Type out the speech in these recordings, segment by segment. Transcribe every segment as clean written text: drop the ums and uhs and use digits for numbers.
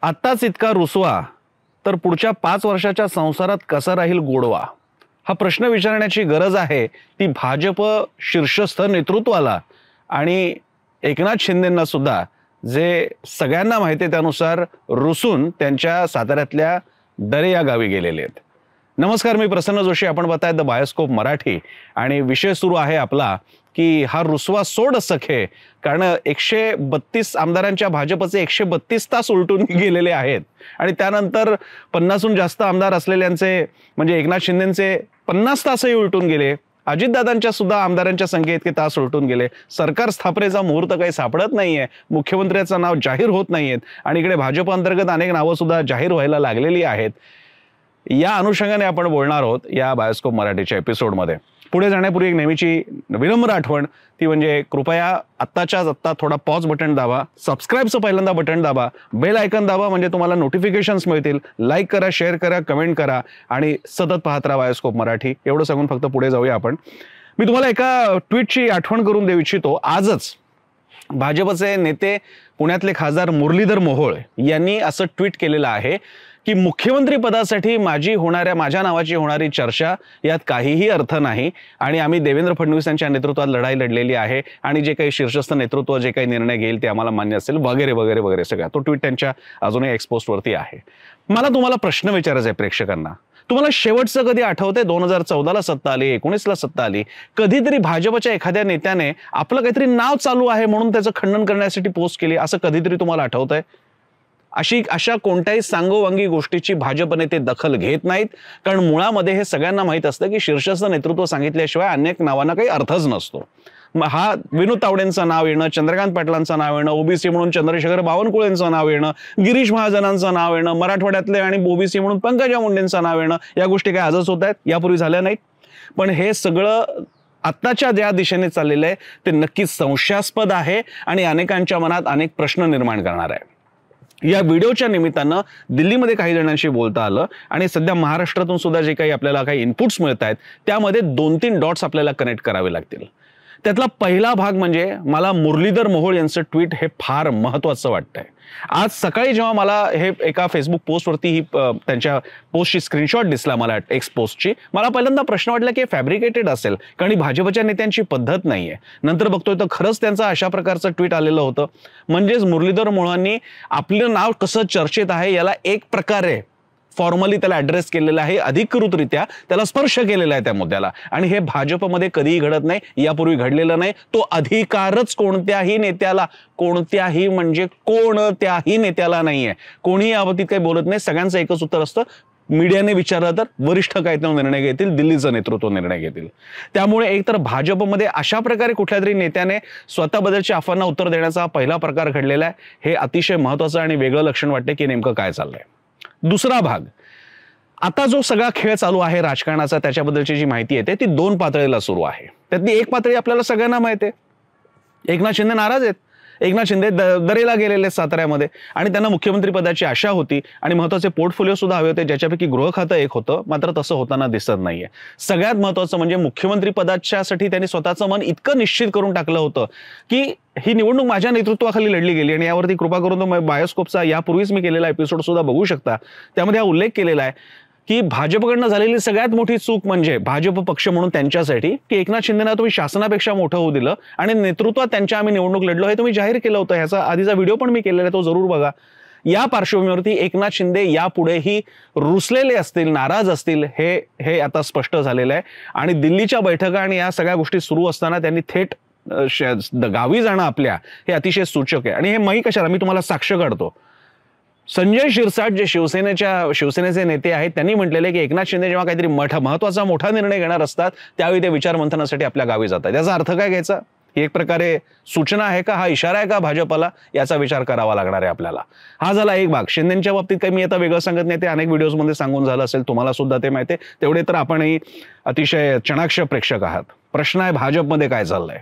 आत्ताच इतका रुसवा तर पुढच्या 5 वर्षाच्या संसारात कसा राहील गोडवा, हा प्रश्न विचारण्याची गरज आहे ती भाजप शीर्षस्थ नेतृत्वाला आणि एकनाथ शिंदेंना सुद्धा, जे सगळ्यांना माहिती आहे त्यानुसार रुसून त्यांच्या साताऱ्यातल्या दरे या गावी गेलेले आहेत. नमस्कार, मी प्रसन्न जोशी, आपण बघताय द बायोस्कोप मराठी आणि विषय सुरू आहे आपला की हा रुसवा सोड सखे, कारण 132 आमदारांच्या भाजपचे 132 तास उलटून गेलेले आहेत आणि त्यानंतर 50हून जास्त आमदार असलेल्यांचे म्हणजे एकनाथ शिंदेंचे 50 तासही उलटून गेले. अजितदादांच्या सुद्धा आमदारांच्या संख्येत इतके तास उलटून गेले. सरकार स्थापनेचा मुहूर्त काही सापडत नाहीये, मुख्यमंत्र्याचं नाव जाहीर होत नाहीयेत आणि इकडे भाजप अंतर्गत अनेक नावं सुद्धा जाहीर व्हायला लागलेली आहेत. या अनुषंगाने आपण बोलणार आहोत या बायोस्कोप मराठीच्या एपिसोडमध्ये. पुढे जाण्यापूर्वी एक नेहमीची विनम्र आठवण, ती म्हणजे कृपया आत्ताच्या आत्ता थोडा पॉज बटन दाबा, सबस्क्राईबचं पहिल्यांदा बटन दाबा, बेल आयकन दाबा म्हणजे तुम्हाला नोटिफिकेशन्स मिळतील. लाईक करा, शेअर करा, कमेंट करा आणि सतत पाहत राहा बायोस्कोप मराठी. एवढं सांगून फक्त पुढे जाऊया आपण. मी तुम्हाला एका ट्विटची आठवण करून देऊ इच्छितो. आजच भाजपचे नेते पुण्यातले खासदार मुरलीधर मोहोळ यांनी असं ट्विट केलेलं आहे की मुख्यमंत्री पदासाठी माझ्या नावाची होणारी चर्चा यात काहीही अर्थ नाही आणि आम्ही देवेंद्र फडणवीस यांच्या नेतृत्वात लढाई लढलेली आहे आणि जे काही शीर्षस्थ नेतृत्व जे काही निर्णय घेईल ते आम्हाला मान्य असेल वगैरे वगैरे वगैरे सगळा. तो ट्विट त्यांच्या अजूनही एक्सपोस्टवरती आहे. मला तुम्हाला प्रश्न विचारायचा आहे प्रेक्षकांना, तुम्हाला शेवटचं कधी आठवतंय 2014ला सत्ता आली, 19ला सत्ता आली, कधीतरी भाजपच्या एखाद्या नेत्याने आपलं काहीतरी नाव चालू आहे म्हणून त्याचं खंडन करण्यासाठी पोस्ट केली, असं कधीतरी तुम्हाला आठवतंय? अशा कोणत्याही सांगोवांगी गोष्टीची भाजप नेते दखल घेत नाहीत, कारण मुळामध्ये हे सगळ्यांना माहीत असतं की शीर्षस्थ नेतृत्व सांगितल्याशिवाय अनेक नावांना काही अर्थच नसतो. हा विनोद तावडेंचं नाव येणं, चंद्रकांत पाटलांचं नाव येणं, ओबीसी म्हणून चंद्रशेखर बावनकुळेंचं नाव येणं, गिरीश महाजनांचं नाव येणं, मराठवाड्यातले आणि ओबीसी म्हणून पंकजा मुंडेंचं नाव येणं, या गोष्टी काय आजच होत आहेत, यापूर्वी झाल्या नाहीत. पण हे सगळं आत्ताच्या ज्या दिशेने चाललेलं आहे ते नक्कीच संशयास्पद आहे आणि अनेकांच्या मनात अनेक प्रश्न निर्माण करणार आहे. या व्हिडिओच्या निमित्तानं दिल्लीमध्ये काही जणांशी बोलता आलं आणि सध्या महाराष्ट्रातून सुद्धा जे काही आपल्याला काही इनपुट्स मिळत आहेत त्यामध्ये 2-3 डॉट्स आपल्याला कनेक्ट करावे लागतील. त्यातला पहिला भाग म्हणजे मला मुरलीधर मोहोळ यांचं ट्विट हे फार महत्त्वाचं वाटतंय. आज सकाळी जेव्हा मला हे एका फेसबुक पोस्टवरती ही त्यांच्या पोस्टची स्क्रीनशॉट दिसला मला एक्स पोस्टची, मला पहिल्यांदा प्रश्न वाटला की फॅब्रिकेटेड असेल, कारण ही भाजपच्या नेत्यांची पद्धत नाहीये. नंतर बघतोय तर खरंच त्यांचं अशा प्रकारचं ट्विट आलेलं होतं. म्हणजेच मुरलीधर मोहोळांनी आपलं नाव कसं चर्चेत आहे याला एक प्रकारे फॉर्मली त्याला ॲड्रेस केलेला आहे, अधिकृतरित्या त्याला स्पर्श केलेला आहे त्या मुद्द्याला. आणि हे भाजपमध्ये कधीही घडत नाही, यापूर्वी घडलेलं नाही. तो अधिकारच कोणत्याही नेत्याला नाहीये. कोणीही याबाबतीत काही बोलत नाही. सगळ्यांचं एकच उत्तर असतं, मीडियाने विचारलं तर वरिष्ठ काय तो निर्णय घेतील, दिल्लीचं नेतृत्व निर्णय घेतील. त्यामुळे एकतर भाजपमध्ये अशा प्रकारे कुठल्या तरी नेत्याने स्वतःबद्दलच्या अफवांना उत्तर देण्याचा पहिला प्रकार घडलेला आहे. हे अतिशय महत्त्वाचं आणि वेगळं लक्षण वाटते की नेमकं काय चाललंय. दुसरा भाग, आता जो सगळा खेळ चालू आहे राजकारणाचा, त्याच्याबद्दलची जी माहिती येते ती 2 पातळीला सुरू आहे. त्यातली एक पातळी आपल्याला सगळ्यांना माहिती आहे, एकनाथ शिंदे नाराज आहेत. एकनाथ शिंदे दरेला गेलेले साताऱ्यामध्ये आणि त्यांना मुख्यमंत्री पदाची आशा होती आणि महत्त्वाचे पोर्टफोलिओ सुद्धा हवे होते, ज्याच्यापैकी गृह खातं एक होतं. मात्र तसं होताना दिसत नाहीये. सगळ्यात महत्त्वाचं म्हणजे मुख्यमंत्री पदाच्यासाठी त्यांनी स्वतःचं मन इतकं निश्चित करून टाकलं होतं की ही निवडणूक माझ्या नेतृत्वाखाली लढली गेली. आणि यावरती कृपा करून तो बायोस्कोपचा यापूर्वीच मी केलेला एपिसोड सुद्धा बघू शकता. त्यामध्ये हा उल्लेख केलेला आहे की भाजपकडनं झालेली सगळ्यात मोठी चूक म्हणजे भाजप पक्ष म्हणून त्यांच्यासाठी की एकनाथ शिंदेना तुम्ही शासनापेक्षा मोठं होऊ दिलं आणि नेतृत्वात त्यांच्या आम्ही निवडणूक लढलो हे तुम्ही जाहीर केलं होतं. ह्याचा आधीचा व्हिडिओ पण मी केलेला आहे, तो जरूर बघा. या पार्श्वभूमीवरती एकनाथ शिंदे यापुढेही रुसलेले असतील, नाराज असतील, हे आता स्पष्ट झालेलं आहे. आणि दिल्लीच्या बैठका आणि या सगळ्या गोष्टी सुरू असताना त्यांनी थेट गावी जाणं आपल्या हे अतिशय सूचक आहे. आणि हे मी कशाला, मी तुम्हाला साक्ष काढतो. संजय शिरसाट जे शिवसेनेचे नेते आहेत त्यांनी म्हटलेले की एकनाथ शिंदे जेव्हा काहीतरी महत्त्वाचा मोठा निर्णय घेणार असतात त्यावेळी ते विचारमंथनासाठी आपल्या गावी जातात. याचा अर्थ काय घ्यायचा? ही एक प्रकारे सूचना आहे का, हा इशारा आहे का भाजपला, याचा विचार करावा लागणार आहे आपल्याला. हा झाला एक भाग. शिंदेच्या बाबतीत काही मी आता वेगळं सांगत नाही, ते अनेक व्हिडिओजमध्ये सांगून झालं असेल, तुम्हाला सुद्धा ते माहिती आहे. तेवढे तर आपणही अतिशय चणाक्ष प्रेक्षक आहात. प्रश्न आहे भाजपमध्ये काय चाललंय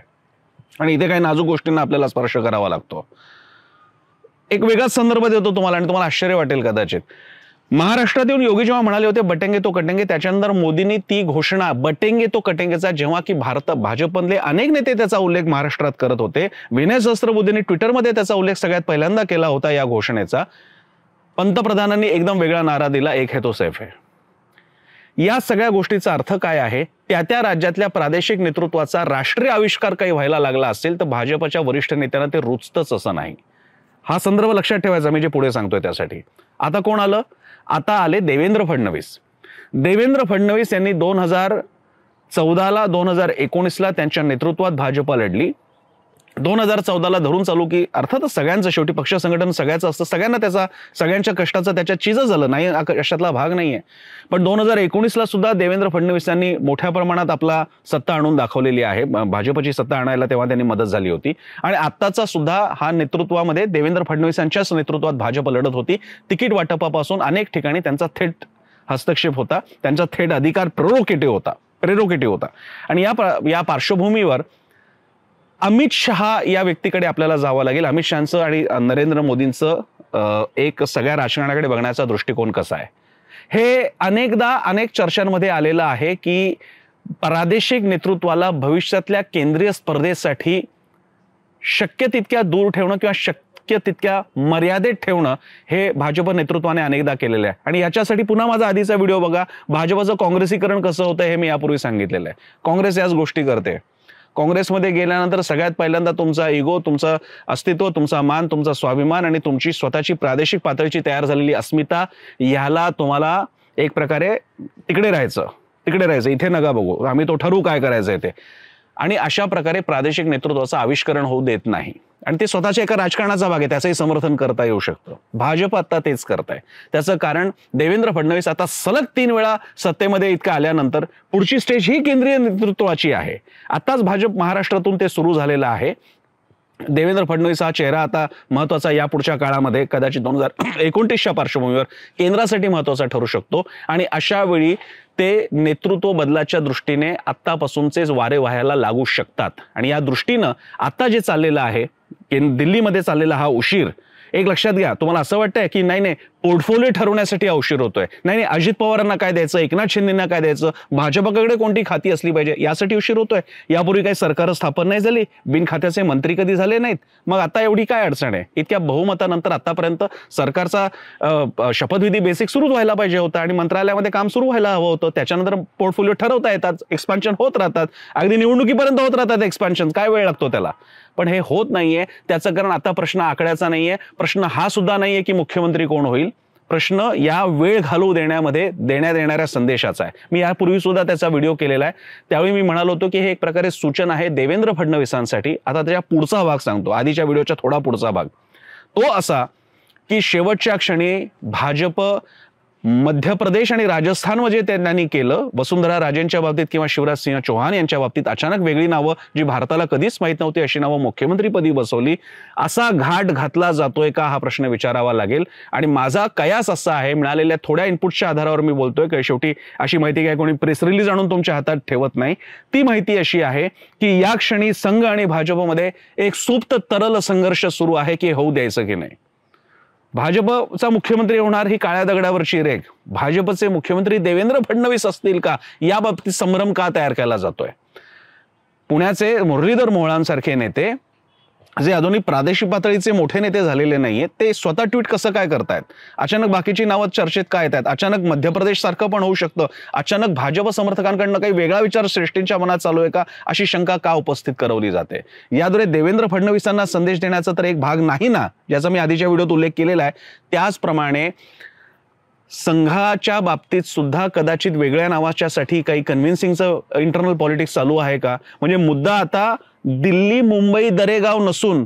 आणि इथे काही नाजूक गोष्टींना आपल्याला स्पर्श करावा लागतो. एक वेगळाच संदर्भ देतो तुम्हाला आणि तुम्हाला आश्चर्य वाटेल कदाचित. महाराष्ट्रात येऊन योगी जेव्हा म्हणाले होते बटेंगे तो कटेंगे, त्याच्यानंतर मोदींनी ती घोषणा बटेंगे तो कटेंगेचा जेव्हा की भाजपमधले अनेक नेते त्याचा उल्लेख महाराष्ट्रात करत होते, विनय सहस्त्रबुद्धेंनी ट्विटरमध्ये त्याचा उल्लेख सगळ्यात पहिल्यांदा केला होता या घोषणेचा. पंतप्रधानांनी एकदम वेगळा नारा दिला, एक है तो सैफ है. या सगळ्या गोष्टीचा अर्थ काय आहे? त्या राज्यातल्या प्रादेशिक नेतृत्वाचा राष्ट्रीय आविष्कार काही व्हायला लागला असेल तर भाजपच्या वरिष्ठ नेत्यांना ते रुचतच असं नाही. हा संदर्भ लक्षात ठेवायचा, मी जे पुढे सांगतोय त्यासाठी. आता कोण आलं? आता आले देवेंद्र फडणवीस. देवेंद्र फडणवीस यांनी 2014ला 2019ला त्यांच्या नेतृत्वात भाजप लढली. 2014ला धरून चालू की अर्थातच सगळ्यांचं शेवटी पक्ष संघटन सगळ्याचं असतं, सगळ्यांना त्याचा सगळ्यांच्या कष्टाचं त्याच्या चीजच झालं नाही, अशातला भाग नाहीये. पण 2019ला सुद्धा देवेंद्र फडणवीस यांनी मोठ्या प्रमाणात आपला सत्ता आणून दाखवलेली आहे. भाजपची सत्ता आणायला तेव्हा त्यांनी मदत झाली होती. आणि आत्ताचा सुद्धा हा नेतृत्वामध्ये देवेंद्र फडणवीसांच्याच नेतृत्वात भाजप लढत होती. तिकीट वाटपापासून अनेक ठिकाणी त्यांचा थेट हस्तक्षेप होता, त्यांचा थेट अधिकार प्रेरोगेटिव्ह होता. आणि या पार्श्वभूमीवर अमित शहा या व्यक्तीकडे आपल्याला जावं लागेल. अमित शहांचं आणि नरेंद्र मोदींचं एक सगळ्या राजकारणाकडे बघण्याचा दृष्टिकोन कसा आहे हे अनेकदा अनेक चर्चांमध्ये आलेलं आहे की प्रादेशिक नेतृत्वाला भविष्यातल्या केंद्रीय स्पर्धेसाठी शक्य तितक्या दूर ठेवणं किंवा शक्य तितक्या मर्यादेत ठेवणं हे भाजप नेतृत्वाने अनेकदा केलेलं आहे. आणि याच्यासाठी पुन्हा माझा आधीचा व्हिडिओ बघा. भाजपचं काँग्रेसीकरण कसं होतं हे मी यापूर्वी सांगितलेलं आहे. काँग्रेस याच गोष्टी करते. काँग्रेसमध्ये गेल्यानंतर सगळ्यात पहिल्यांदा तुमचा इगो, तुमचं अस्तित्व, तुमचा मान, तुमचा स्वाभिमान आणि तुमची स्वतःची प्रादेशिक पातळीची तयार झालेली अस्मिता, ह्याला तुम्हाला एक प्रकारे तिकडे राहायचं, इथे नका बघू, आम्ही तो ठरवू काय करायचं ते. आणि अशा प्रकारे प्रादेशिक नेतृत्वाचं आविष्करण होऊ देत नाही. आणि ते स्वतःच्या एका राजकारणाचा भाग आहे, त्याचंही समर्थन करता येऊ शकतं. भाजप आता तेच करताय. त्याचं कारण देवेंद्र फडणवीस आता सलग 3 वेळा सत्तेमध्ये इतका आल्यानंतर पुढची स्टेज ही केंद्रीय नेतृत्वाची आहे. आताच भाजप महाराष्ट्रातून ते सुरू झालेलं आहे. देवेंद्र फडणवीस हा चेहरा आता महत्वाचा या पुढच्या काळामध्ये कदाचित 2029च्या पार्श्वभूमीवर केंद्रासाठी महत्वाचा ठरू शकतो. आणि अशा वेळी ते नेतृत्व बदलाच्या दृष्टीने आत्तापासूनचेच वारे व्हायला लागू शकतात. आणि या दृष्टीनं आता जे चाललेलं आहे, दिल्लीमध्ये चाललेला हा उशीर, एक लक्षात घ्या. तुम्हाला असं वाटतंय की नाही पोर्टफोलिओ ठरवण्यासाठी उशीर होतोय, नाही अजित पवारांना काय द्यायचं, एकनाथ शिंदेंना काय द्यायचं, भाजपकडे कोणती खाती असली पाहिजे यासाठी उशीर होतोय. यापूर्वी काही सरकार स्थापन नाही झाली, बिनखात्याचे मंत्री कधी झाले नाहीत, मग आता एवढी काय अडचण आहे? इतक्या बहुमतानंतर आतापर्यंत सरकारचा शपथविधी बेसिक सुरू व्हायला पाहिजे होता आणि मंत्रालयामध्ये काम सुरू व्हायला हवं होतं. त्याच्यानंतर पोर्टफोलिओ ठरवता येतात, एक्सपान्शन होत राहतात, अगदी निवडणुकीपर्यंत होत राहतात एक्सपान्शन. काय वेळ लागतो त्याला? पण हे होत नाहीये. त्याचं कारण आता प्रश्न आकड्याचा नाहीये, प्रश्न हा सुद्धा नाहीये की मुख्यमंत्री कोण होईल. प्रश्न या वेळ घालवू देण्यामध्ये देण्यात येणाऱ्या संदेशाचा आहे. मी यापूर्वी सुद्धा त्याचा व्हिडिओ केलेला आहे. त्यावेळी मी म्हणालो होतो की हे एक प्रकारे सूचना आहे देवेंद्र फडणवीसांसाठी. आता त्याच्या पुढचा भाग सांगतो, आधीच्या व्हिडिओच्या थोडा पुढचा भाग तो असा की शेवटच्या क्षणी भाजप मध्य प्रदेश आणि राजस्थानमध्ये त्यांनी केलं, वसुंधरा राजेंच्या बाबतीत किंवा शिवराज सिंह चौहान यांच्या बाबतीत अचानक वेगळी नावं जी भारताला कधीच माहीत नव्हती अशी नावं मुख्यमंत्रीपदी बसवली. असा घाट घातला जातोय का हा प्रश्न विचारावा लागेल. आणि माझा कयास असा आहे, मिळालेल्या थोड्या इनपुटच्या आधारावर मी बोलतोय की शेवटी अशी माहिती काय कोणी प्रेस रिलीज आणून तुमच्या हातात ठेवत नाही. ती माहिती अशी आहे की या क्षणी संघ आणि भाजपमध्ये एक सुप्त तरल संघर्ष सुरू आहे की होऊ द्यायचं की नाही. भाजपचा मुख्यमंत्री होणार ही काळ्या दगडावरची रेघ. भाजपचे मुख्यमंत्री देवेंद्र फडणवीस असतील का या बाबतीत संभ्रम का तयार केला जातोय? पुण्याचे मुरलीधर मोहोळांसारखे नेते जे अजूनही प्रादेशिक पातळीचे मोठे नेते झालेले नाहीयेत, ते स्वतः ट्विट कसं काय करतायत? अचानक बाकीची नावं चर्चेत काय येतात? अचानक मध्य प्रदेश सारखं पण होऊ शकतं. अचानक भाजप समर्थकांकडनं काही वेगळा विचार श्रेष्ठींच्या मनात चालू आहे का अशी शंका का उपस्थित करवली जाते? याद्वारे देवेंद्र फडणवीसांना संदेश देण्याचा तर एक भाग नाही ना, ज्याचा मी आधीच्या व्हिडिओत उल्लेख केलेला आहे. त्याचप्रमाणे संघाच्या बाबतीत सुद्धा कदाचित वेगळ्या नावाच्यासाठी काही कन्व्हिन्सिंगचं इंटरनल पॉलिटिक्स चालू आहे का? म्हणजे मुद्दा आता दिल्ली मुंबई दरेगाव नसून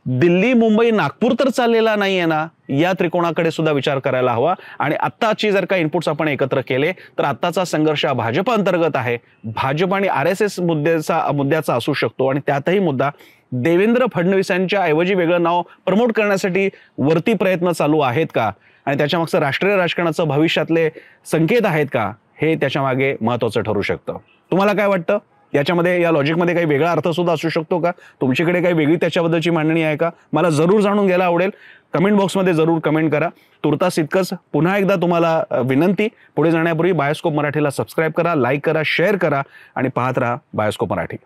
दिल्ली मुंबई नागपूर तर चाललेला नाहीये ना, या त्रिकोणाकडे सुद्धा विचार करायला हवा. आणि आत्ताची जर का इनपुट्स आपण एकत्र केले तर आत्ताचा संघर्ष हा भाजप अंतर्गत आहे, भाजप आणि RSS मुद्द्याचा असू शकतो. आणि त्यातही मुद्दा देवेंद्र फडणवीसांच्या ऐवजी वेगळं नाव प्रमोट करण्यासाठी वरती प्रयत्न चालू आहेत का आणि त्याच्या मागचं राष्ट्रीय राजकारणाचं भविष्यातले संकेत आहेत का, हे त्याच्या मागे महत्वाचं ठरू शकतं. तुम्हाला काय वाटतं? याच्यामध्ये या लॉजिकमध्ये काही वेगळा अर्थ सुद्धा असू शकतो का? तुमच्याकडे काही वेगळी त्याच्याबद्दलची मांडणी आहे का? मला जरूर जाणून घ्यायला आवडेल. कमेंट बॉक्समध्ये जरूर कमेंट करा. तुर्तास इतकंच. पुन्हा एकदा तुम्हाला विनंती, पुढे जाण्यापूर्वी बायोस्कोप मराठीला सबस्क्राईब करा, लाईक करा, शेअर करा आणि पाहत राहा बायोस्कोप मराठी.